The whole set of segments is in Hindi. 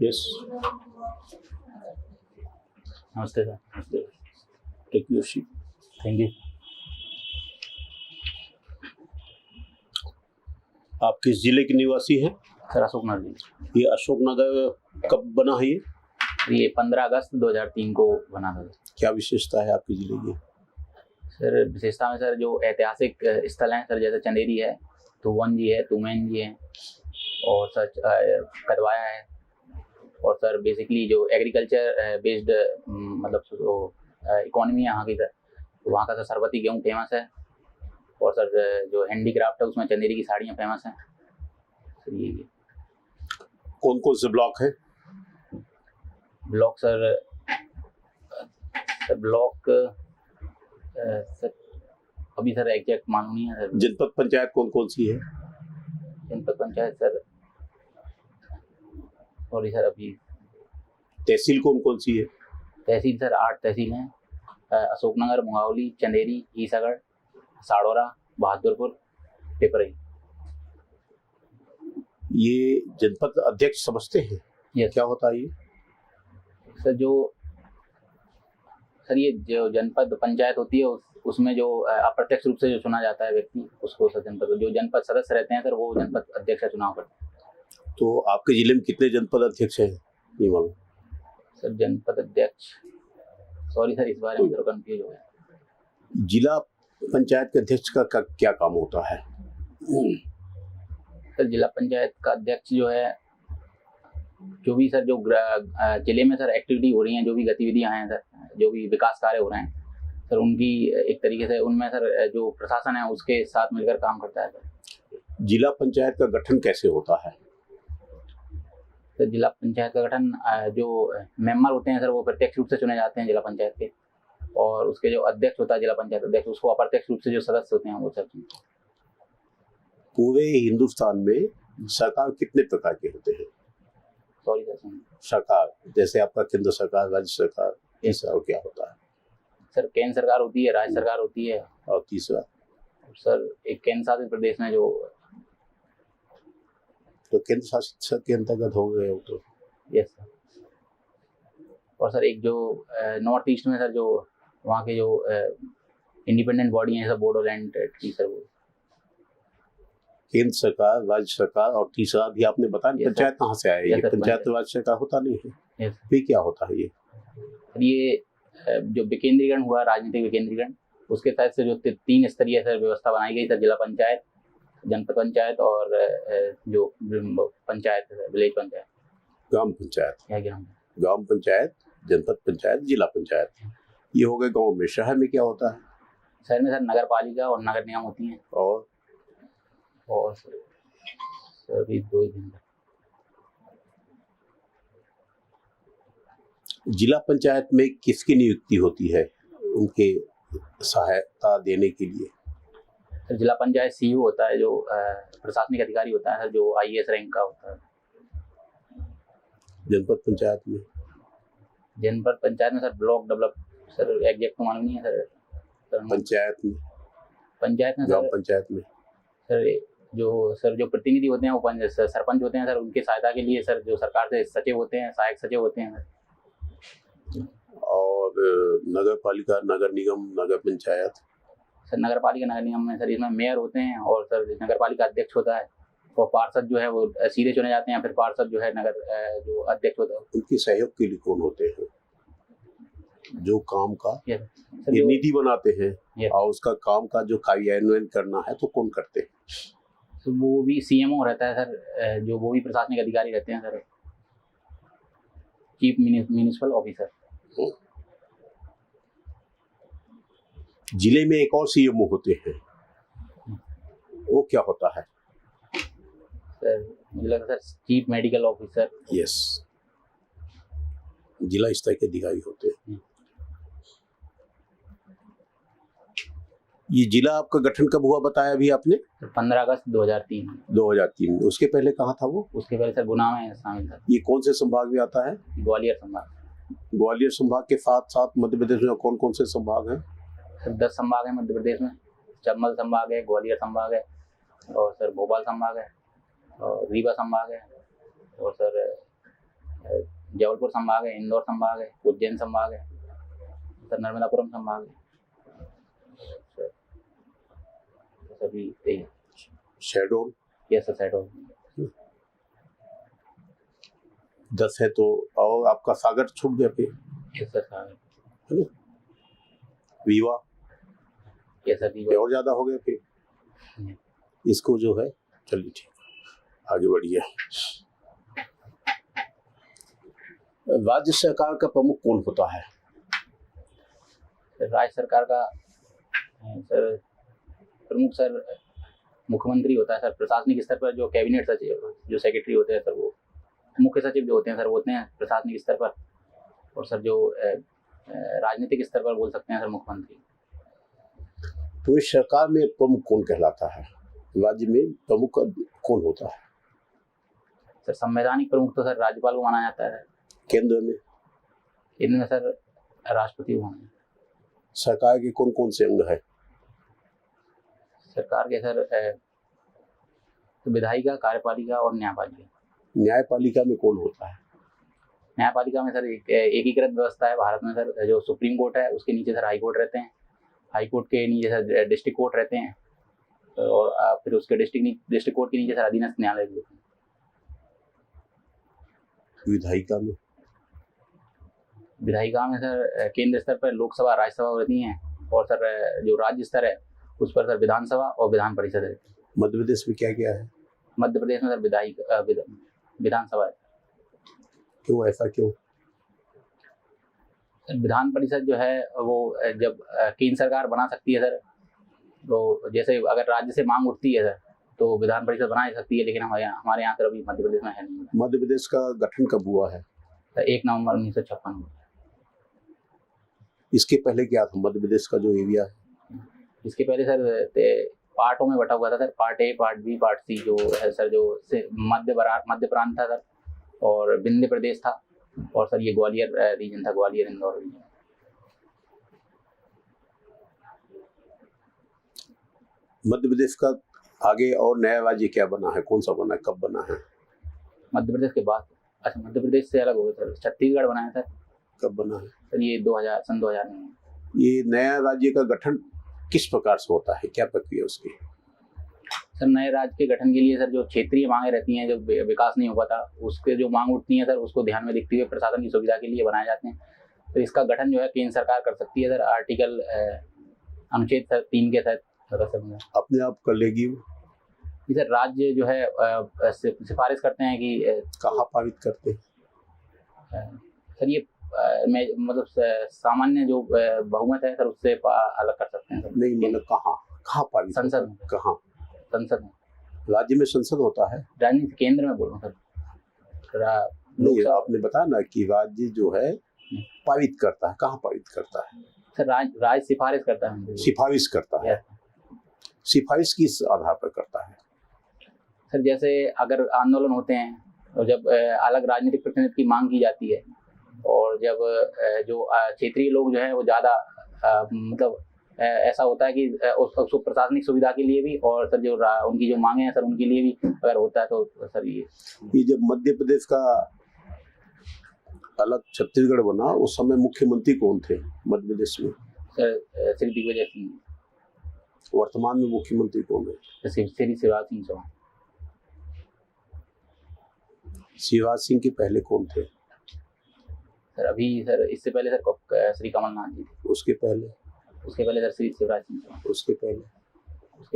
यस, नमस्ते सर। नमस्ते। Take your seat. Thank you. आप किस जिले के निवासी हैं? सर अशोक नगर जी। ये अशोकनगर कब बना है ये? ये 15 अगस्त 2003 को बना था। क्या विशेषता है आपके जिले की? सर विशेषता में सर जो ऐतिहासिक स्थल हैं सर, जैसे चंदेरी है, तुवन जी है, तुमैन जी है, और सर कदवाया है, और सर बेसिकली जो एग्रीकल्चर बेस्ड मतलब इकोनॉमी है यहाँ की सर, तो वहाँ का सर सरबती गेहूँ फेमस है, और सर जो हैंडीक्राफ्ट है उसमें चंदेरी की साड़ियाँ फेमस हैं सर। ये कौन कौन से ब्लॉक हैं? ब्लॉक सर ब्लॉक सर अभी सर एग्जैक्ट मालूम नहीं है सर। जनपद पंचायत कौन कौन सी है? जनपद पंचायत सर, सॉरी सर, अभी तहसील कौन कौन सी है? तहसील सर 8 तहसील हैं, अशोकनगर, मुंगावली, चंदेरी, ईसागढ़, साड़ौरा, बहादुरपुर, टिपरई। ये जनपद अध्यक्ष समझते हैं? यस क्या होता है ये? सर, ये जो जनपद पंचायत होती है उसमें जो अप्रत्यक्ष रूप से जो चुना जाता है व्यक्ति, उसको सर जनपद, जो जनपद सदस्य रहते हैं सर, वो जनपद अध्यक्ष का चुनाव करते हैं। तो आपके जिले में कितने जनपद अध्यक्ष हैं? नहीं मालूम सर जनपद अध्यक्ष, सॉरी सर, इस बारे में थोड़ा कंफ्यूज हो गया। जिला पंचायत के अध्यक्ष का क्या काम होता है? सर जिला पंचायत का अध्यक्ष जो है, जो भी सर जो जिले में सर एक्टिविटी हो रही हैं, जो भी गतिविधियां हैं सर, जो भी विकास कार्य हो रहे हैं सर, उनकी एक तरीके से उनमें सर जो प्रशासन है उसके साथ मिलकर काम करता है सर। जिला पंचायत का गठन कैसे होता है? सर जिला पंचायत का गठन, जो मेंबर होते हैं सर वो प्रत्यक्ष रूप से चुने जाते हैं जिला पंचायत के, और उसके जो अध्यक्ष होता है जिला पंचायत अध्यक्ष, उसको अप्रत्यक्ष रूप से जो सदस्य होते हैं वो सब। पूरे हिंदुस्तान में सरकार कितने प्रकार के होते हैं? सॉरी सर, सरकार जैसे आपका केंद्र सरकार, राज्य सरकार, तीसरा क्या होता है? सर केंद्र सरकार होती है, राज्य सरकार होती है, और तीसरा? सर एक केंद्र शासित प्रदेश में जो, तो केंद्र शासित के अंतर्गत हो गए हो तो। Yes sir. और सर एक जो नॉर्थ ईस्ट में सर जो वहाँ के जो इंडिपेंडेंट बॉडी है सर, बोडोलैंड की सर, वो केंद्र सरकार, राज्य सरकार, और तीसरा भी आपने बताया। पंचायत कहाँ से आया? ये पंचायत राज्य सरकार होता नहीं है। फिर क्या होता है ये जो विकेंद्रीकरण हुआ, राजनीतिक विकेंद्रीकरण, उसके तहत से जो 3 स्तरीय सर व्यवस्था बनाई गई सर, जिला पंचायत, जनपद पंचायत, और जो पंचायत है, विलेज पंचायत, ग्राम पंचायत, ग्राम पंचायत, जनपद पंचायत, जिला पंचायत, ये हो गए गाँव में। शहर में क्या होता है? शहर में सर नगर पालिका और नगर निगम होती हैं। और सर अभी 2 दिन जिला पंचायत में किसकी नियुक्ति होती है उनके सहायता देने के लिए? सर जिला पंचायत सीईओ होता है, जो प्रशासनिक अधिकारी होता है, जो आईएएस रैंक का होता है। जनपद पंचायत में? जनपद पंचायत में sir block develop, sir exact तो मालूम नहीं है सर। पंचायत में ग्राम पंचायत में सर जो प्रतिनिधि होते हैं वो सरपंच होते हैं सर, उनके सहायता के लिए सर जो सरकार से सचिव होते हैं, सहायक सचिव होते हैं सर। और नगर पालिका, नगर निगम, नगर पंचायत? सर नगर पालिका नगर निगम में सर इसमें मेयर होते हैं, और सर नगर पालिका अध्यक्ष होता है, और पार्षद जो है वो सीधे चुने जाते हैं, फिर पार्षद जो है नगर जो अध्यक्ष होता है। उनके सहयोग के लिए कौन होते हैं? जो काम का सर ये नीति बनाते हैं और उसका काम का जो कार्यान्वयन करना है तो कौन करते हैं? तो वो भी सीएमओ रहता है सर, जो वो भी प्रशासनिक अधिकारी रहते हैं सर, चीफ म्युनिसिपल ऑफिसर। जिले में एक और सीएमओ होते हैं, वो क्या होता है? सर मुझे लगता है sir chief medical officer. Yes, जिला स्तर के अधिकारी होते हैं। ये जिला आपका गठन कब हुआ बताया अभी आपने? 15 अगस्त 2003। 2003। उसके पहले कहाँ था वो? उसके पहले सर गुना में शामिल था। ये कौन से संभाग में आता है? ग्वालियर संभाग। ग्वालियर संभाग के साथ साथ मध्य प्रदेश में कौन कौन से संभाग हैं? सर 10 संभाग है मध्य प्रदेश में। चंबल संभाग है, ग्वालियर संभाग है, और सर भोपाल संभाग है, और रीवा संभाग है, और सर जबलपुर संभाग है, इंदौर संभाग है, उज्जैन संभाग है, सर नर्मदापुरम संभाग है सर, सभी यही। शहडोल यस सर, शहडोल 10 है तो, और आपका सागर छूट गया फिर, यस सर, सागर, है ना? रीवा यस सर, ये और ज्यादा हो गया फिर। इसको जो है, चलिए ठीक, आगे बढ़िए। राज्य सरकार का प्रमुख कौन होता है? राज्य सरकार का सर प्रमुख सर मुख्यमंत्री होता है सर। प्रशासनिक स्तर पर जो कैबिनेट सचिव, जो सेक्रेटरी होते हैं सर, वो मुख्य सचिव जो होते हैं सर, वो होते हैं प्रशासनिक स्तर पर। और सर जो राजनीतिक स्तर पर बोल सकते हैं सर, मुख्यमंत्री। तो इस सरकार में प्रमुख कौन कहलाता है? राज्य में प्रमुख कौन होता है? सर संवैधानिक प्रमुख तो सर राज्यपाल को माना जाता है। केंद्र में? इनमें सर राष्ट्रपति को माना जाता है। सरकार के कौन कौन से अंग है? सरकार के सर विधायिका, कार्यपालिका और न्यायपालिका। न्यायपालिका में कौन होता है? न्यायपालिका में सर एक एकीकृत व्यवस्था है भारत में सर। जो सुप्रीम कोर्ट है उसके नीचे सर हाई कोर्ट रहते हैं, हाई कोर्ट के नीचे सर डिस्ट्रिक्ट कोर्ट रहते हैं, और फिर उसके डिस्ट्रिक्ट कोर्ट के नीचे सर अधीनस्थ न्यायालय भी होते हैं। विधायिका में सर केंद्र स्तर पर लोकसभा, राज्यसभा होती हैं, और सर जो राज्य स्तर है उस पर सर विधानसभा और विधान परिषद है। मध्य प्रदेश में क्या क्या है? मध्य प्रदेश में सर विधानसभा है। क्यों, ऐसा क्यों? विधान परिषद जो है वो जब केंद्र सरकार बना सकती है सर, तो जैसे अगर राज्य से मांग उठती है सर तो विधान परिषद बना सकती है, लेकिन हमारे यहाँ सर अभी मध्य प्रदेश में है नहीं। मध्य प्रदेश का गठन कब हुआ है? 1 नवंबर 1956 में। इसके पहले क्या था मध्य प्रदेश का जो एरिया है? इसके पहले सर पार्टों में बटा हुआ था sir, part A, part B, part C जो है सर, जो मध्य प्रांत था सर, और विंध्य प्रदेश था, और सर ये ग्वालियर रीजन था, ग्वालियर इंदौर रीजन। मध्य प्रदेश का आगे और नया राज्य क्या बना है, कौन सा बना है, कब बना है? मध्य प्रदेश के बाद, अच्छा मध्य प्रदेश से अलग हो गया सर, छत्तीसगढ़ बना है सर। कब बना है सर? ये 2000 में। ये नया राज्य का गठन किस प्रकार से होता है, क्या प्रक्रिया उसकी? सर नए राज्य के गठन के लिए सर जो क्षेत्रीय मांगे रहती हैं, जो विकास नहीं हो पाता उसके जो मांग उठती हैं सर, उसको ध्यान में देखते हुए प्रशासन की सुविधा के लिए बनाए जाते हैं। तो इसका गठन जो है केंद्र सरकार कर सकती है सर, आर्टिकल अनुच्छेद 3 के तहत। अपने आप कर लेगी सर? राज्य जो है सिफारिश करते हैं कि कहाँ पारित करते हैं सर? ये मतलब सामान्य जो बहुमत है सर उससे अलग कर सकते हैं सर। नहीं, मतलब कहाँ पारित? संसद में। कहाँ? संसद में। राज्य में संसद होता है? राजनीति केंद्र में बोल रहा हूँ सर। नहीं, आपने बताया ना कि राज्य जो है पारित करता है, कहाँ पारित करता है सर? राज्य सिफारिश करता है। सिफारिश करता है। सिफारिश किस आधार पर करता है सर? जैसे अगर आंदोलन होते हैं और जब अलग राजनीतिक प्रतिनिधित्व की मांग की जाती है, और जब जो क्षेत्रीय लोग जो है वो ज़्यादा मतलब ऐसा होता है कि उसको प्रशासनिक सुविधा के लिए भी, और सर जो उनकी जो मांगे हैं सर उनके लिए भी अगर होता है तो सर ये जब मध्य प्रदेश का अलग छत्तीसगढ़ बना उस समय मुख्यमंत्री कौन थे मध्य प्रदेश में? सर श्री दिग्विजय सिंह। वर्तमान में मुख्यमंत्री कौन है? श्री शिवराज सिंह चौहान। शिवराज सिंह के पहले कौन थे सर? अभी सर इससे पहले सर श्री कमलनाथ जी थे। उसके पहले सर श्री शिवराज सिंह चौहान। उसके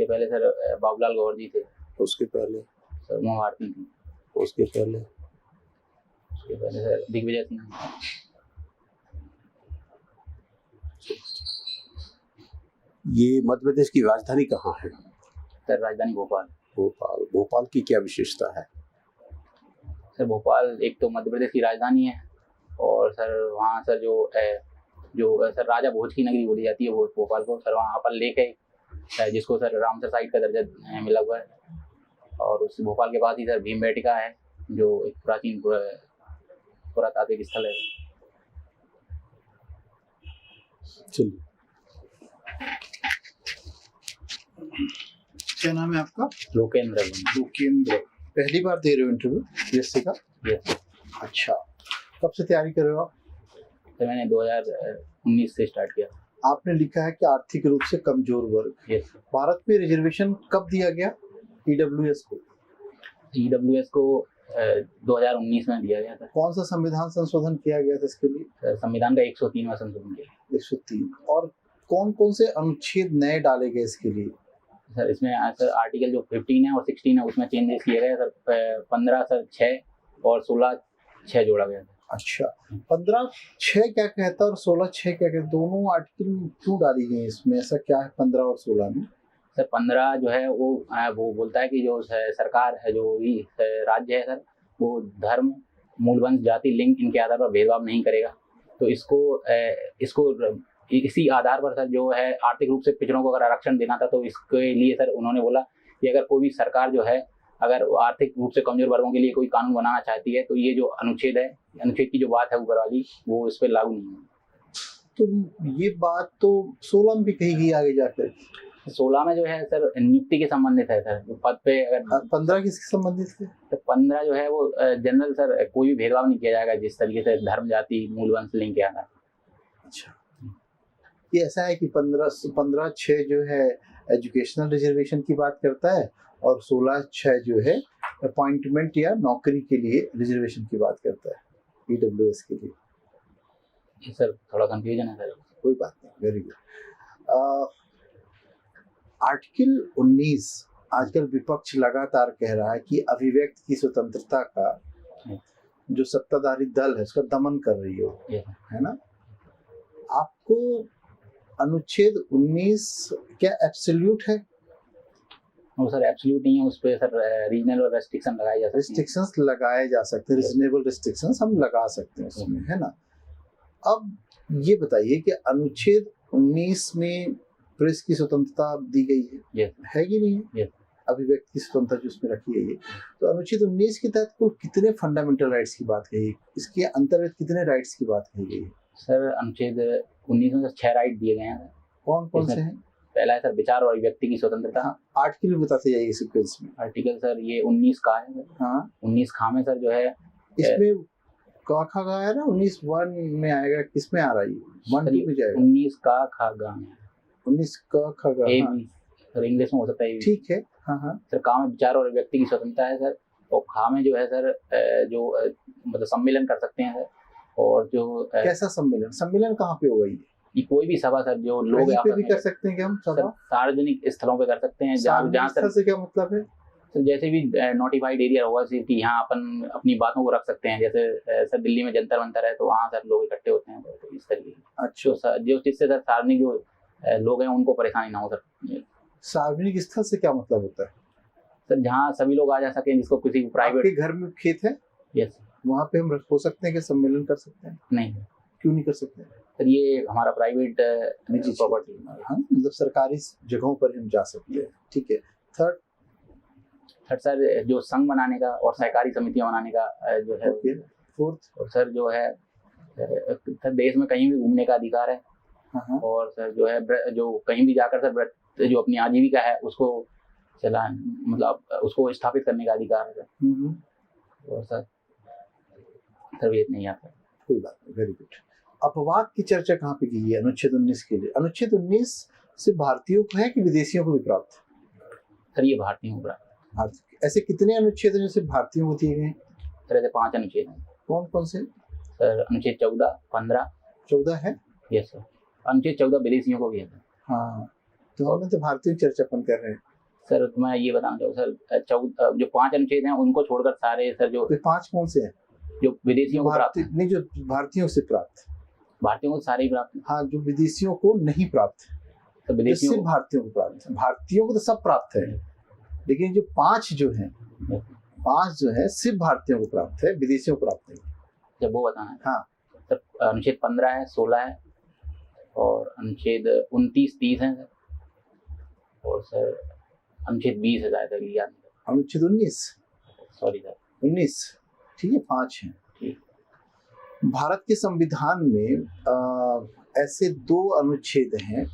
पहले सर बाबूलाल गौर जी थे। उसके पहले सर उमा भारती थी। उसके पहले सर दिग्विजय सिंह। ये मध्य प्रदेश की राजधानी कहाँ है सर? राजधानी भोपाल। भोपाल की क्या विशेषता है सर? भोपाल एक तो मध्य प्रदेश की राजधानी है, और सर वहाँ सर जो सर राजा भोज की नगरी बोली जाती है वो भोपाल को। सर वहाँ पर लेक है जिसको सर रामसर साइट का दर्जा मिला हुआ है, और उस भोपाल के पास ही सर भीमबेटका है जो एक प्राचीन पुरातात्विक स्थल है। चलिए, क्या नाम है आपका? लोकेंद्र। पहली बार दे रहे हो इंटरव्यू बीएससी का? यस। अच्छा, कब से तैयारी कर रहे हो आप? तो मैंने 2019 से स्टार्ट किया। आपने लिखा है कि आर्थिक रूप से कमजोर वर्ग। यस। भारत में रिजर्वेशन कब दिया गया ईडब्ल्यूएस को? ईडब्ल्यूएस को 2019 में दिया गया था। कौन सा संविधान संशोधन किया गया था इसके लिए? संविधान का 103वां संशोधन किया। 103। और कौन कौन से अनुच्छेद नए डाले गए इसके लिए? सर इसमें सर आर्टिकल जो 15 है और 16 है उसमें चेंजेस किए गए सर। 15 सर 6 और 16(6) जोड़ा गया था। अच्छा, 15(6) क्या कहता है और 16(6) क्या कहता है? दोनों आर्टिकल क्यों डाली गई इसमें? ऐसा क्या है 15 और 16 में? सर 15 जो है वो बोलता है कि जो सरकार है, जो भी राज्य है सर, वो धर्म, मूलवंश, जाति, लिंग इनके आधार पर भेदभाव नहीं करेगा। तो इसको इसी आधार पर सर जो है आर्थिक रूप से पिछड़ों को अगर आरक्षण देना था, तो इसके लिए सर उन्होंने बोला कि अगर कोई भी सरकार जो है अगर आर्थिक रूप से कमजोर वर्गों के लिए कोई कानून बनाना चाहती है, तो ये जो अनुच्छेद है, अनुच्छेद की जो बात है ऊपर वाली, वो इस पर लागू नहीं है। तो ये बात तो 16 में भी कही गई आगे जाकर। 16 में जो है सर नियुक्ति के संबंधित है सर, पद पे अगर 15 किसके संबंधित थे? तो 15 जो है वो जनरल सर, कोई भी भेदभाव नहीं किया जाएगा जिस तरीके से धर्म, जाति, मूलवंश, लिंग के आधार। अच्छा, ये ऐसा है कि 15(6) जो है एजुकेशनल रिजर्वेशन की बात करता है और 16(6) जो है अपॉइंटमेंट या नौकरी के लिए रिजर्वेशन की बात करता है ईडब्ल्यूएस के लिए। ये सर थोड़ा कंफ्यूजन है सर। कोई बात नहीं, वेरी गुड। आर्टिकल 19 आजकल विपक्ष लगातार कह रहा है कि अभिव्यक्ति की स्वतंत्रता का जो सत्ताधारी दल है उसका दमन कर रही हो, है ना? आपको अनुच्छेद 19 क्या एब्सोल्यूट है? वो सर एब्सोल्यूट नहीं है, उस पे सर रीजनल और रेस्ट्रिक्शन लगाए जा सकते हैं। रिस्ट्रिक्शंस लगाए जा सकते हैं, रीजनेबल रिस्ट्रिक्शंस हम लगा सकते हैं उसमें, है ना? अब ये बताइए कि अनुच्छेद 19 में प्रेस की स्वतंत्रता दी गई है, Yes. है कि नहीं है? Yes. अभिव्यक्ति की स्वतंत्रता जो उसमें रखी गई है, तो अनुच्छेद 19 के तहत कुल कितने फंडामेंटल राइट्स की बात कही है? इसके अंतर्गत कितने राइट्स की बात कही गई है? सर अनुच्छेद 19 में 6 राइट दिए गए हैं। कौन कौन से हैं? पहला है सर विचार और अभिव्यक्ति की स्वतंत्रता। हाँ, आर्टिकल बताते जाइए सीक्वेंस में। आर्टिकल सर ये 19 का है। हाँ, 19 खा में सर जो है इसमें का खा गा है ना, 19(1) में आएगा, किस में आ रहा है? 1(2) में जाएगा। 19 का खा गा में 19 का खा गा, ए हाँ, भी सर इंग्लिश में हो सकता है। ठीक है। हाँ हाँ, सर का में विचार और अभिव्यक्ति की स्वतंत्रता है सर, और खा में जो है सर जो मतलब सम्मेलन कर सकते हैं सर, और जो कैसा सम्मेलन? सम्मेलन कहाँ पे होगा ये कोई भी सभा सर, जो लोग कहीं पे आपस भी में कर सकते हैं क्या हम सर सभा? सार्वजनिक स्थलों पे कर सकते हैं, जहाँ सार्वजनिक सर स्थल से क्या मतलब है? सर जैसे भी नोटिफाइड एरिया होगा सिर्फ कि यहाँ अपन अपनी बातों को रख सकते हैं। जैसे सर दिल्ली में जंतर मंतर है, तो वहाँ सर लोग इकट्ठे होते हैं, तो इस तरीके अच्छा, जो जिससे सर सार्वजनिक जो लोग हैं उनको परेशानी ना हो सर। सार्वजनिक स्थल से क्या मतलब होता है? सर जहाँ सभी लोग आ जा सकें, जिसको किसी को प्राइवेट। आपके घर में खेत है, यस वहाँ पे हम हो सकते हैं कि सम्मेलन कर सकते हैं? नहीं क्यों नहीं कर सकते? सर, ये हमारा प्राइवेट निजी प्रॉपर्टी। हाँ, मतलब सरकारी जगहों पर हम जा सकते हैं, ठीक है। थर्ड सर जो संघ बनाने का और सहकारी समितियां बनाने का जो है। ओके। फोर्थ, और सर जो है सर देश में कहीं भी घूमने का अधिकार है। हाँ हाँ, और सर जो है जो कहीं भी जाकर सर जो अपनी आजीविका है उसको चला, मतलब उसको स्थापित करने का अधिकार है सर। और सर वेद नहीं आता। कोई बात नहीं, वेरी गुड। अपवाद की चर्चा कहाँ पे की है अनुच्छेद 19 के लिए? अनुच्छेद 19 से भारतीयों को है कि विदेशियों को भी प्राप्त? सर ये भारतीयों को। ऐसे कितने अनुच्छेद हैं जो सिर्फ भारतीयों को दिए गए? सर ऐसे 5 अनुच्छेद हैं। कौन कौन से? सर अनुच्छेद 14, 15। 14 है? Yes sir. अनुच्छेद 14 विदेशियों को भी है सर। हाँ, तो हम तो भारतीय चर्चा अपन कर रहे हैं सर। तो मैं ये बताना चाहूँ सर, जो 5 अनुच्छेद हैं उनको छोड़कर सारे सर जो 5 कौन से हैं जो विदेशियों को प्राप्त नहीं, जो भारतीयों से प्राप्त? भारतीयों को सारे ही प्राप्त हैं। हाँ, जो विदेशियों को नहीं प्राप्त, तो विदेशियों सिर्फ भारतीयों को प्राप्त है। भारतीयों को तो सब प्राप्त है, लेकिन जो 5 जो हैं, 5 जो है सिर्फ भारतीयों को प्राप्त है, विदेशियों को प्राप्त नहीं। जब वो बताना है। हाँ सर अनुच्छेद 15 है, 16 है, और अनुच्छेद 29, 30 है सर, और सर अनुच्छेद 20 है शायद, अभी याद नहीं। अनुच्छेद 19, सॉरी सर 19, ठीक है, 5 हैं। भारत के संविधान में ऐसे 2 अनुच्छेद हैं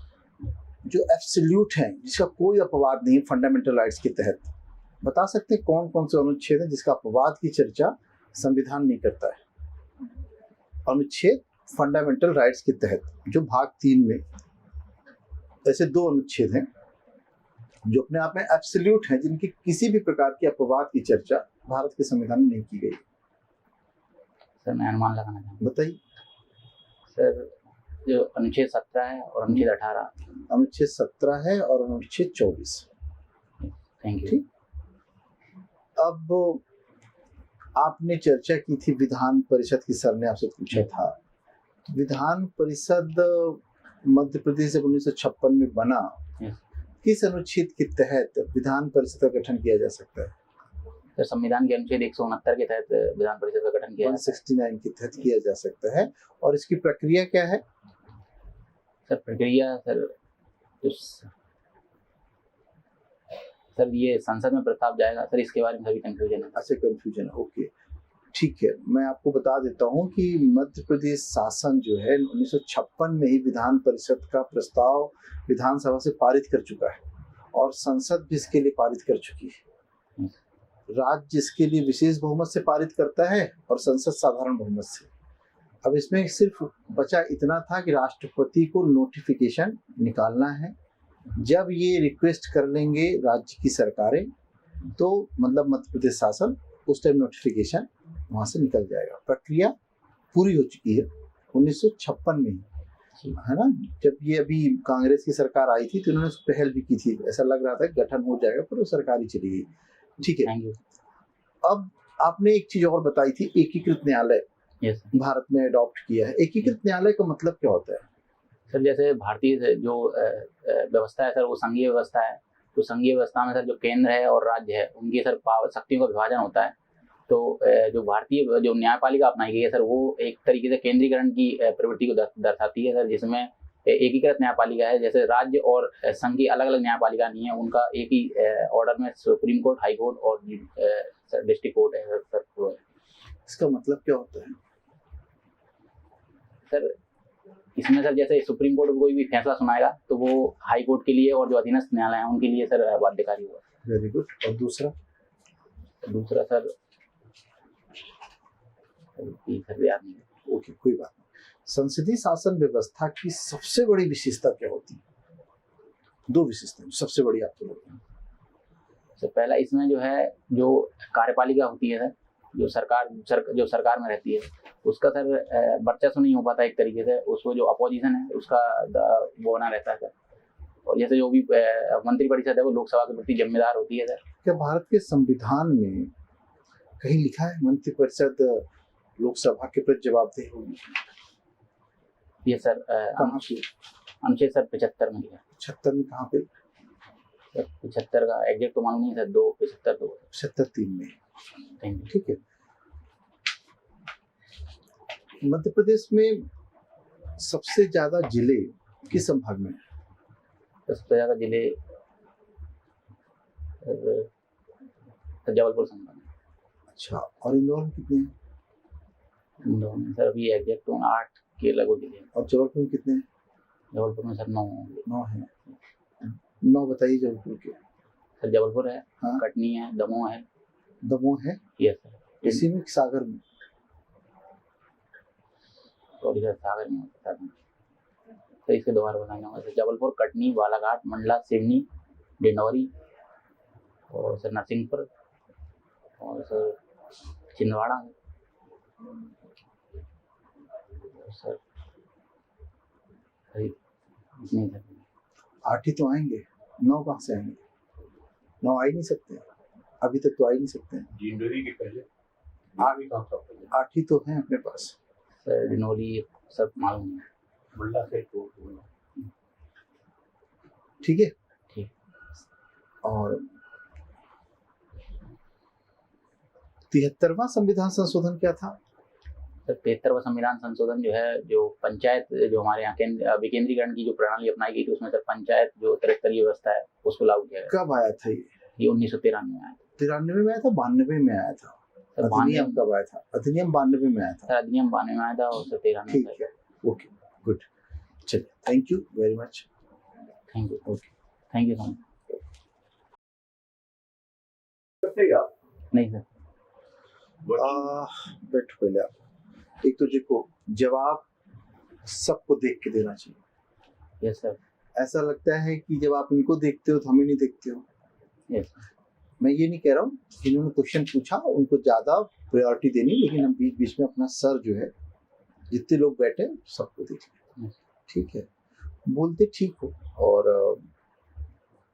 जो एब्सोल्यूट हैं, जिसका कोई अपवाद नहीं फंडामेंटल राइट्स के तहत। बता सकते हैं कौन कौन से अनुच्छेद हैं जिसका अपवाद की चर्चा संविधान नहीं करता है? अनुच्छेद फंडामेंटल राइट्स के तहत, जो भाग 3 में ऐसे 2 अनुच्छेद हैं जो अपने आप में एब्सोल्यूट हैं, जिनकी किसी भी प्रकार की अपवाद की चर्चा भारत के संविधान में नहीं की गई। सर मैं अनुमान लगाना चाहूँगा। बताइए। सर जो अनुच्छेद 17 है और अनुच्छेद 18। अनुच्छेद 17 है और अनुच्छेद 24। Thank you. ठीक। अब आपने चर्चा की थी विधान परिषद की, सर ने आपसे पूछा था। विधान परिषद मध्य प्रदेश जब 1956 में बना, किस अनुच्छेद के तहत विधान परिषद का गठन किया जा सकता है? सर संविधान के अनुच्छेद 169 के तहत विधान परिषद का गठन किया 169 के तहत किया जा सकता है। और इसकी प्रक्रिया क्या है? सर प्रक्रिया सर ये संसद में प्रस्ताव जाएगा सर, इसके बारे में सभी कंफ्यूजन है। अच्छा, कंफ्यूजन, ओके ठीक है। मैं आपको बता देता हूँ कि मध्य प्रदेश शासन जो है 1956 में ही विधान परिषद का प्रस्ताव विधानसभा से पारित कर चुका है और संसद भी इसके लिए पारित कर चुकी है। राज्य इसके लिए विशेष बहुमत से पारित करता है और संसद साधारण बहुमत से। अब इसमें सिर्फ बचा इतना था कि राष्ट्रपति को नोटिफिकेशन निकालना है। जब ये रिक्वेस्ट कर लेंगे राज्य की सरकारें, तो मतलब मध्य प्रदेश शासन, उस टाइम नोटिफिकेशन वहां से निकल जाएगा। प्रक्रिया पूरी हो चुकी है 1956 में ही, है ना। जब ये अभी कांग्रेस की सरकार आई थी तो उन्होंने पहल भी की थी, ऐसा लग रहा था गठन हो जाएगा, पर वो सरकार ही चली गई। ठीक है। अब आपने एक चीज और बताई थी, एकीकृत न्यायालय भारत में अडॉप्ट किया है। एकीकृत न्यायालय का मतलब क्या होता है? सर जैसे भारतीय जो व्यवस्था है सर, वो संघीय व्यवस्था है। तो संघीय व्यवस्था में सर जो केंद्र है और राज्य है, उनकी सर शक्तियों का विभाजन होता है। तो जो भारतीय जो न्यायपालिका अपनाई गई है सर, वो एक तरीके से केंद्रीकरण की प्रवृत्ति को दर्शाती है सर, जिसमें एकीकृत न्यायपालिका है। जैसे राज्य और संघ की अलग अलग न्यायपालिका नहीं है, उनका एक ही ऑर्डर में सुप्रीम कोर्ट, हाई कोर्ट और डिस्ट्रिक्ट कोर्ट है सर। इसका मतलब क्या होता है सर? इसमें सर जैसे सुप्रीम कोर्ट कोई भी फैसला सुनाएगा तो वो हाई कोर्ट के लिए और जो अधीनस्थ न्यायालय है उनके लिए सर बाध्यकारी होगा। Very good. और दूसरा सर याद नहीं। ओके, कोई बात नहीं। संसदीय शासन व्यवस्था की सबसे बड़ी विशेषता क्या होती है? 2 विशेषताएं सबसे बड़ी आपको लगती है। सर पहला इसमें जो है, जो कार्यपालिका होती है सर, जो सरकार में रहती है, उसका सर वर्चस्व नहीं हो पाता एक तरीके से। उसको जो अपोजिशन है उसका वो होना रहता है सर। और जैसे जो भी मंत्रिपरिषद है वो लोकसभा के प्रति जिम्मेदार होती है सर। क्या भारत के संविधान में कहीं लिखा है मंत्रिपरिषद लोकसभा के प्रति जवाबदेह होगी? ये सर कहाँ पे? अनुच्छेद सर 75 में लिखा है। 76 में कहाँ पे? सर 75 का एग्जैक्ट तो मालूम नहीं सर, 75 में। ठीक है। मध्य प्रदेश में सबसे ज्यादा जिले किस संभाग में? सबसे ज्यादा जिले जबलपुर संभाग में। अच्छा, और इंदौर में कितने हैं? इंदौर में सर अभी एग्जैक्ट तो 8 के लगभग जिले हैं। और जबलपुर में कितने हैं? जबलपुर में सर 9 हैं। 9 बताइए जबलपुर के। सर जबलपुर है, हाँ? कटनी है, दमोह है। दमोह है? Yes sir. इसी में सागर में? सॉरी सर, सागर में होता है सर। इसके दोबारा बताना सर। जबलपुर, कटनी, बालाघाट, मंडला, सिवनी, डिंडौरी और सर नरसिंहपुर और सर छिंदवाड़ा सर। नहीं सर, 8 ही तो आएंगे, 9 कहाँ से आएंगे? 9 आ ही नहीं सकते, अभी तक तो आ ही नहीं सकते। डिंडोरी के पहले 8 ही तो हैं अपने पास सर। डिंडोरी सब मालूम है। मंडला से ठीक है। ठीक। और 73वां संविधान संशोधन क्या था? सर 73वां संविधान संशोधन जो है, जो पंचायत, जो हमारे यहाँ विकेंद्रीकरण की जो प्रणाली अपनाई गई थी, उसमें सर पंचायत जो त्रिस्तरीय व्यवस्था है उसको लागू किया गया। कब आया था ये 1993 में आया था। 93 में आया था? 92 में आया था? अधिनियम कब आया था? अधिनियम 92 में आया था। सर अधिनियम 92 में आया था और सर 13 में। ठीक है, ओके, गुड। चलिए, thank you very much. Thank you. Okay, thank you so much. नहीं सर। बैठो पहले आप। एक तो देखो, जवाब सबको देख के देना चाहिए। Yes sir. ऐसा लगता है कि जब आप इनको देखते हो तो हमें नहीं देखते हो। यस। मैं ये नहीं कह रहा हूँ इन्होंने क्वेश्चन पूछा उनको ज्यादा प्रायोरिटी देनी, लेकिन हम बीच बीच में अपना सर जो है जितने लोग बैठे सबको देखिए, ठीक है, बोलते ठीक हो। और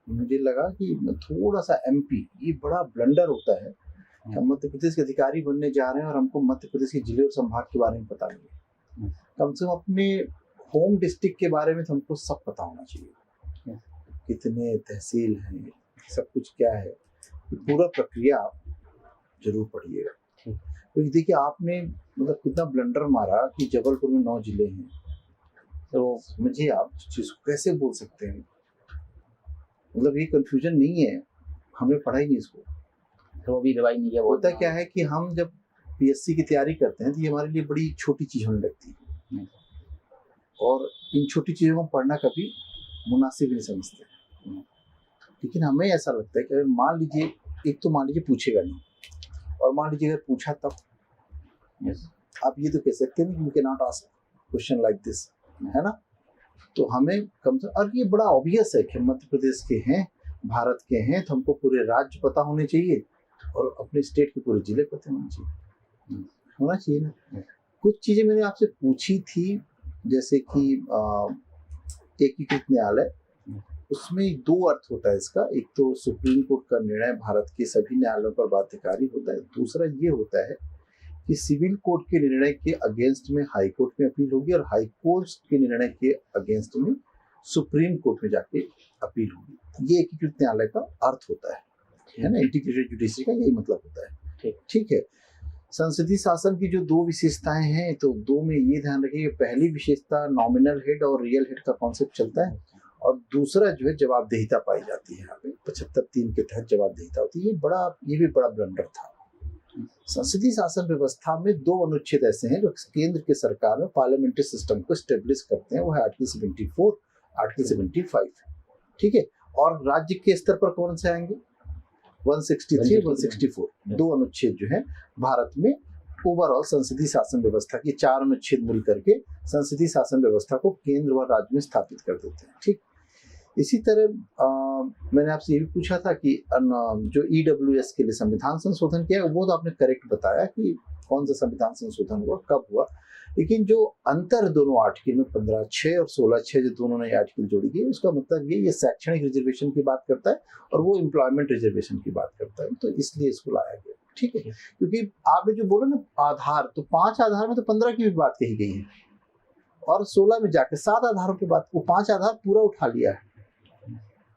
मुझे लगा कि थोड़ा सा एमपी ये बड़ा ब्लंडर होता है कि हम मध्य प्रदेश के अधिकारी बनने जा रहे हैं और हमको मध्य प्रदेश के जिले और संभाग के बारे में पता नहीं है। कम से कम अपने होम डिस्ट्रिक्ट के बारे में तो हमको सब पता होना चाहिए, कितने तहसील हैं, सब कुछ क्या है, पूरा प्रक्रिया आप जरूर पढ़िएगा। क्योंकि देखिए आपने मतलब कितना ब्लंडर मारा कि जबलपुर में 9 जिले हैं, तो समझिए आप चीज को कैसे बोल सकते हैं। मतलब ये कंफ्यूजन नहीं है, हमने पढ़ा ही नहीं इसको, तो वो भी रिवाइज नहीं किया। होता क्या है कि हम जब पीएससी की तैयारी करते हैं तो ये हमारे लिए बड़ी छोटी चीज होने लगती है, और इन छोटी चीजों को पढ़ना कभी मुनासिब नहीं समझते। लेकिन हमें ऐसा लगता है कि अगर मान लीजिए, एक तो मान लीजिए पूछेगा नहीं, और मान लीजिए अगर पूछा तब आप ये तो कह सकते हैं you can not ask question like this, है ना। तो हमें कम से, और ये बड़ा ऑब्वियस है कि हम मध्य प्रदेश के हैं, भारत के हैं, तो हमको पूरे राज्य पता होने चाहिए और अपने स्टेट के पूरे जिले पता होना चाहिए ना। कुछ चीजें मैंने आपसे पूछी थी, जैसे कि एकीकृत न्यायालय, उसमें 2 अर्थ होता है इसका। एक तो सुप्रीम कोर्ट का निर्णय भारत के सभी न्यायालयों पर बाध्यकारी होता है, दूसरा ये होता है कि सिविल कोर्ट के निर्णय के अगेंस्ट में हाई कोर्ट में अपील होगी, और हाई कोर्ट के निर्णय के अगेंस्ट में सुप्रीम कोर्ट में जाके अपील होगी। ये एकीकृत न्यायालय का अर्थ होता है ना, इंटीग्रेटेड जुडिशरी का यही मतलब होता है। ठीक है। संसदीय शासन की जो 2 विशेषताएं हैं, तो 2 में ये ध्यान रखिए, पहली विशेषता नॉमिनल हेड और रियल हेड का कॉन्सेप्ट चलता है, और दूसरा जो है जवाबदेहिता पाई जाती है। यहाँ पे 75(3) के तहत जवाबदेहिता होती है। ये भी बड़ा ब्लंडर था। संसदीय शासन व्यवस्था में 2 अनुच्छेद ऐसे हैं जो केंद्र के सरकार में पार्लियामेंट्री सिस्टम को स्टेब्लिश करते हैं, वो है आर्टिकल 74, आर्टिकल 75, ठीक है। और राज्य के स्तर पर कौन से आएंगे, 163, 164, 2 अनुच्छेद जो है भारत में ओवरऑल संसदीय शासन व्यवस्था की 4 अनुच्छेद मिल करके संसदीय शासन व्यवस्था को केंद्र व राज्य में स्थापित कर देते हैं, ठीक। इसी तरह मैंने आपसे ये भी पूछा था कि जो EWS के लिए संविधान संशोधन किया, वो तो आपने करेक्ट बताया कि कौन सा संविधान संशोधन हुआ, कब हुआ। लेकिन जो अंतर दोनों आर्टिकल में 15(6) और 16(6) जो दोनों नए आर्टिकल जोड़ी गई, उसका मतलब ये शैक्षणिक रिजर्वेशन की बात करता है और वो एम्प्लॉयमेंट रिजर्वेशन की बात करता है, तो इसलिए इसको लाया गया, ठीक है। क्योंकि आपने जो बोला ना आधार, तो 5 आधार में तो 15 की भी बात कही गई है, और 16 में जाके 7 आधारों की बात, वो 5 आधार पूरा उठा लिया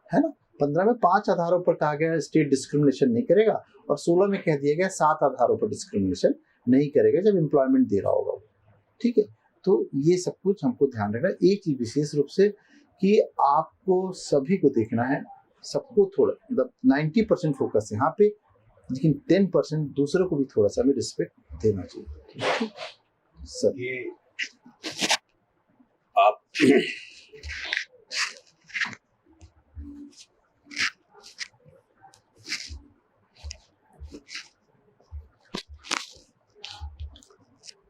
है ना। 15 में 5 आधारों पर कहा गया स्टेट डिस्क्रिमिनेशन नहीं करेगा, और 16 में कह दिया गया 7 आधारों पर डिस्क्रिमिनेशन नहीं करेगा जब एम्प्लॉयमेंट दे रहा होगा, ठीक है। तो ये सब कुछ हमको ध्यान रखना। एक चीज विशेष रूप से कि आपको सभी को देखना है, सबको थोड़ा मतलब 90% फोकस है यहाँ पे, लेकिन 10% दूसरों को भी थोड़ा सा हमें रिस्पेक्ट देना चाहिए, ठीक है सर। ये आप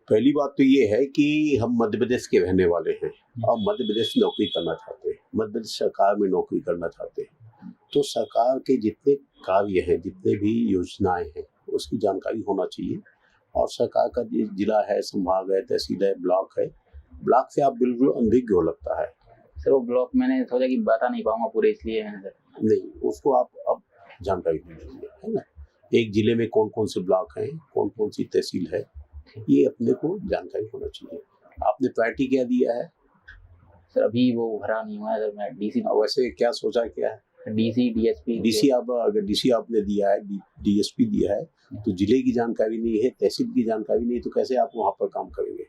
पहली बात तो ये है कि हम मध्य प्रदेश के रहने वाले हैं और मध्य प्रदेश में नौकरी करना चाहते हैं, मध्य प्रदेश सरकार में नौकरी करना चाहते हैं, तो सरकार के जितने कार्य हैं, जितने भी योजनाएं हैं, उसकी जानकारी होना चाहिए। और सरकार का जिला है, संभाग है, तहसील है, ब्लॉक है, ब्लॉक से आप बिल्कुल अनभिज्ञ हो लगता है सर। वो ब्लॉक मैंने सोचा कि बता नहीं पाऊंगा पूरे, इसलिए मैंने सर नहीं, उसको आप अब जानकारी दीजिए, है ना। एक जिले में कौन कौन से ब्लॉक हैं, कौन कौन सी तहसील है, ये अपने को जानकारी होना चाहिए। आपने प्रायोरिटी क्या दिया है सर? अभी वो भरा नहीं हुआ है सर, मैं डीसी। वैसे क्या सोचा क्या है? DC, DSP. डीसी आप अगर डीसी आपने दिया है, डीएसपी दिया है, तो जिले की जानकारी नहीं है, तहसील की जानकारी नहीं, तो कैसे आप वहाँ पर काम करेंगे,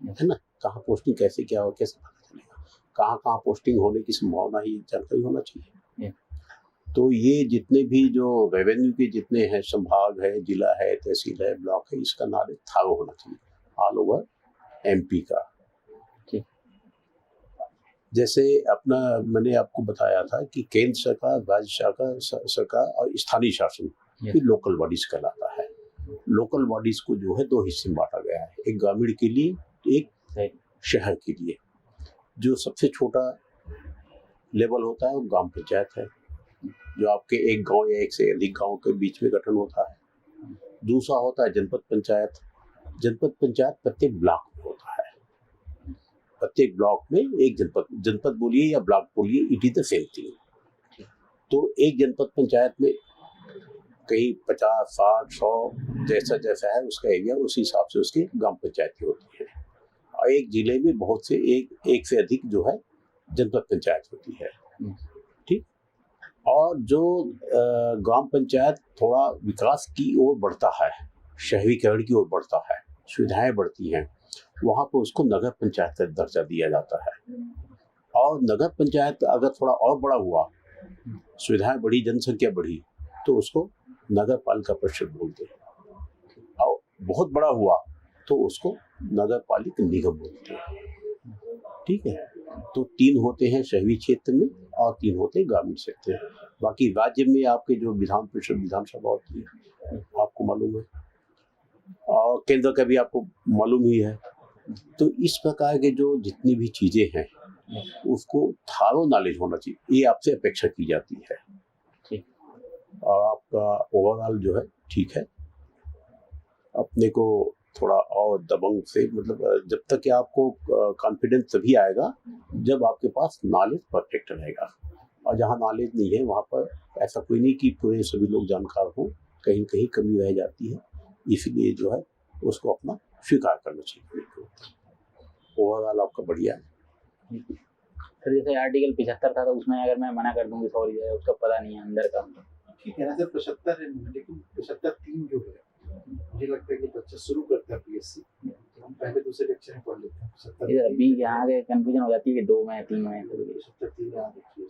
है ना। कहाँ पोस्टिंग कैसे क्या हो, कैसे पता चलेगा, कहाँ कहाँ पोस्टिंग होने की संभावना, ये जानकारी होना चाहिए। तो ये जितने भी जो रेवेन्यू के जितने हैं, संभाग है, जिला है, तहसील है, ब्लॉक है, इसका नॉलेज थारो होना चाहिए ऑल ओवर एमपी का। जैसे अपना मैंने आपको बताया था कि केंद्र सरकार, राज्य सरकार और स्थानीय शासन की लोकल बॉडीज कहलाता है। लोकल बॉडीज को जो है 2 हिस्से में बांटा गया है, एक ग्रामीण के लिए एक सही। शहर के लिए। जो सबसे छोटा लेवल होता है वो ग्राम पंचायत है, जो आपके एक गांव या एक से अधिक गांव के बीच में गठन होता है। दूसरा होता है जनपद पंचायत। जनपद पंचायत प्रत्येक ब्लॉक में होता है। प्रत्येक ब्लॉक में एक जनपद बोलिए या ब्लॉक बोलिए, it is the same thing. तो एक जनपद पंचायत में कहीं 50, 60, 100 जैसा जैसा है उसका एरिया, उसी हिसाब से उसकी ग्राम पंचायतें होती है। और एक जिले में बहुत से एक से अधिक जो है जनपद पंचायत होती है। ठीक। और जो ग्राम पंचायत थोड़ा विकास की ओर बढ़ता है, शहरीकरण की ओर बढ़ता है, सुविधाएं बढ़ती हैं, वहाँ पर उसको नगर पंचायत का दर्जा दिया जाता है। और नगर पंचायत अगर थोड़ा और बड़ा हुआ, सुविधाएं बढ़ी, जनसंख्या बढ़ी, तो उसको नगर पालिका परिषद बोलते हैं। और बहुत बड़ा हुआ तो उसको नगर पालिका निगम बोलते हैं। ठीक है। तो 3 होते हैं शहरी क्षेत्र में और 3 होते हैं ग्रामीण क्षेत्र में। बाकी राज्य में आपके जो विधान परिषद, विधानसभा होती है, आपको मालूम है, और केंद्र का भी आपको मालूम ही है। तो इस प्रकार के जो जितनी भी चीजें हैं उसको थारो नॉलेज होना चाहिए, ये आपसे अपेक्षा की जाती है। और आपका ओवरऑल जो है ठीक है। अपने को थोड़ा और दबंग से, मतलब जब तक कि आपको कॉन्फिडेंस तभी आएगा जब आपके पास नॉलेज परफेक्ट रहेगा। और जहाँ नॉलेज नहीं है वहाँ पर ऐसा कोई नहीं कि पूरे सभी लोग जानकार हों, कहीं कहीं कमी रह जाती है। इसलिए जो है उसको अपना स्वीकार करना चाहिए। ओवरऑल आपका बढ़िया है। सर जैसे आर्टिकल 75 था, तो उसमें अगर मैं मना कर दूँ कि सॉरी है, उसका पता नहीं है अंदर का, ठीक है ना सर। 75 है, लेकिन 75(3) जो है, मुझे लगता है कि बच्चा शुरू करता है पीएससी, हम पहले दूसरे लेक्चर में पढ़ लेते हैं। 75 अभी यहाँ के कंफ्यूजन हो जाती है कि 2 में 3 में। 75(3) याद रखिए,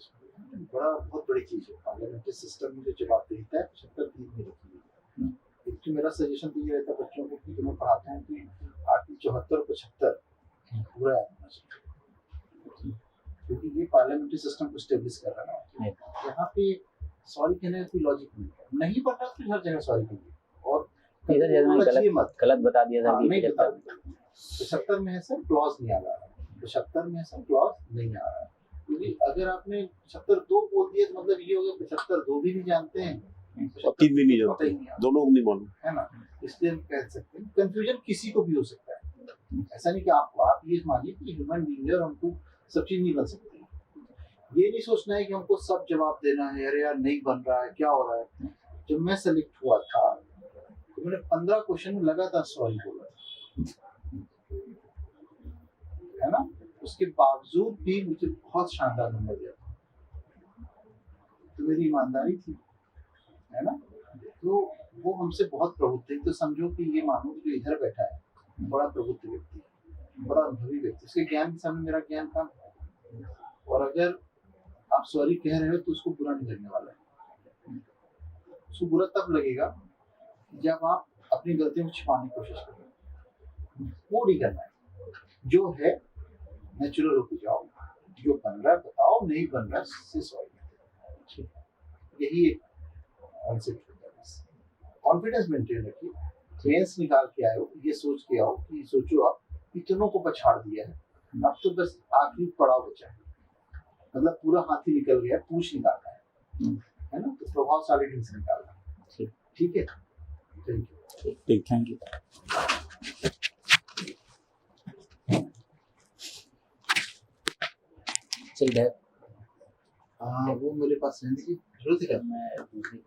बहुत बड़ी चीज है पार्लियामेंट्री सिस्टम में जो जवाबदेहिता है 75(3) में रखी है। एक तो मेरा सजेशन तो ये रहता है बच्चों को कि मैं पढ़ाता हूँ कि आर्टिकल 74 और 75 पूरा आना चाहिए, क्योंकि ये पार्लियामेंट्री सिस्टम को स्टेब्लिश कर रहा है ना। यहाँ पे सॉरी कहने का कोई लॉजिक नहीं पढ़ना, तो हर जगह सॉरी कहिए। और गलत बता दिया था कि 75 में है सर क्लॉज नहीं आ रहा है, 75 में है सर क्लॉज नहीं आ रहा है। क्योंकि अगर आपने 75(2) बोल दिया तो मतलब ये हो गया 75(2) भी नहीं जानते हैं, 3 भी नहीं जानते, दोनों नहीं मालूम है ना। इसलिए हम कह सकते हैं कंफ्यूजन किसी को भी हो सकता है। ऐसा नहीं कि आप ये मानिए कि ह्यूमन बीइंग है और हमको सब चीज नहीं बन सकती। ये नहीं सोचना है कि हमको सब जवाब देना है, अरे यार नहीं बन रहा है, क्या हो रहा है। जब मैं सेलेक्ट हुआ था तो मैंने 15 क्वेश्चन में लगातार सॉरी बोला, है ना। उसके बावजूद भी मुझे बहुत शानदार नंबर दिया था, तो मेरी ईमानदारी थी, है ना। तो वो हमसे बहुत प्रभुत्व थे। तो समझो कि ये मानो जो इधर बैठा है बड़ा प्रभुत्व व्यक्ति, बड़ा अनुभवी व्यक्ति, उसके ज्ञान के सामने मेरा ज्ञान कम है। और अगर आप सॉरी कह रहे हो तो उसको बुरा नहीं लगने वाला है। उसको बुरा तब लगेगा जब आप अपनी गलतियों को छिपाने की कोशिश करें। वो नहीं करना है, जो है नेचुरल होके जाओ, जो बन रहा है बताओ, नहीं बन रहा है सॉरी। यही एक कॉन्सेप्ट होता है। कॉन्फिडेंस मेंटेन रखिए। मेंस निकाल के आए हो, ये सोच के आओ कि सोचो आप इतनों को पछाड़ दिया है, अब तो बस आखिरी पड़ाव बचा है, मतलब पूरा हाथी निकल गया, पूछ निकालना है ना। तो प्रभावशाली ढंग से निकालना है। ठीक है, थैंक यू। चल है, वो मेरे पास रहने की जरूरत है क्या? मैं दूसरी